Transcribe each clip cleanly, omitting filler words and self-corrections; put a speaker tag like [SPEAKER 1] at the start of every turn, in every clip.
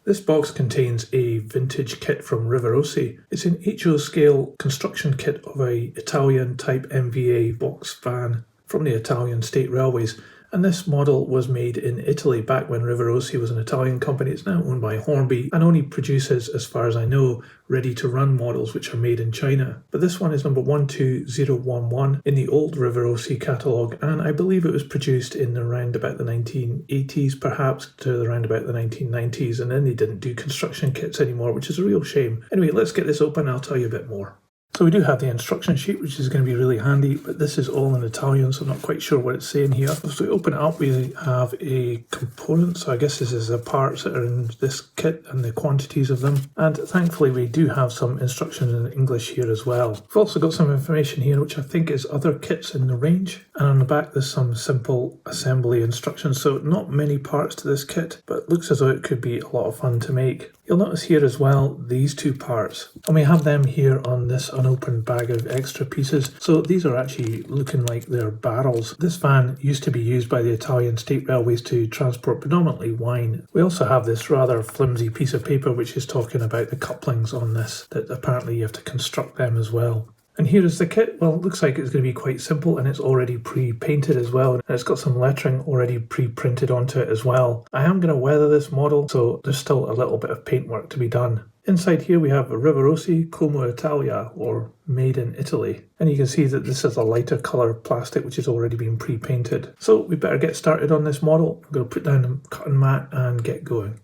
[SPEAKER 1] This box contains a vintage kit from Rivarossi. It's an HO scale construction kit of a Italian Type MVA box van from the Italian State Railways. And this model was made in Italy back when Rivarossi was an Italian company. It's now owned by Hornby and only produces, as far as I know, ready-to-run models which are made in China. But this one is number 12011 in the old Rivarossi catalogue, and I believe it was produced in around about the 1980s, perhaps to around about the 1990s, and then they didn't do construction kits anymore, which is a real shame. Anyway, let's get this open and I'll tell you a bit more. So we do have the instruction sheet, which is going to be really handy, but this is all in Italian, so I'm not quite sure what it's saying here. So we open it up, we have a component, so I guess this is the parts that are in this kit and the quantities of them. And thankfully we do have some instructions in English here as well. We've also got some information here, which I think is other kits in the range. And on the back there's some simple assembly instructions, so not many parts to this kit, but it looks as though it could be a lot of fun to make. You'll notice here as well these two parts, and we have them here on this unopened bag of extra pieces. So these are actually looking like they're barrels. This van used to be used by the Italian State Railways to transport predominantly wine. We also have this rather flimsy piece of paper which is talking about the couplings on this, that apparently you have to construct them as well. And here is the kit. Well, it looks like it's going to be quite simple, and it's already pre-painted as well, and it's got some lettering already pre-printed onto it as well. I am going to weather this model, so there's still a little bit of paintwork to be done. Inside here we have Rivarossi Como Italia, or Made in Italy. And you can see that this is a lighter colour plastic which has already been pre-painted. So we better get started on this model. I'm going to put down the cutting mat and get going.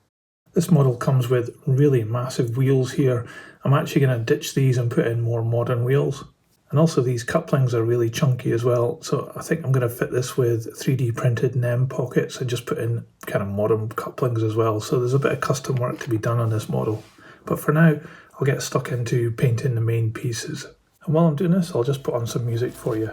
[SPEAKER 1] This model comes with really massive wheels here. I'm actually going to ditch these and put in more modern wheels. And also these couplings are really chunky as well. So I think I'm going to fit this with 3D printed NEM pockets and just put in kind of modern couplings as well. So there's a bit of custom work to be done on this model. But for now, I'll get stuck into painting the main pieces. And while I'm doing this, I'll just put on some music for you.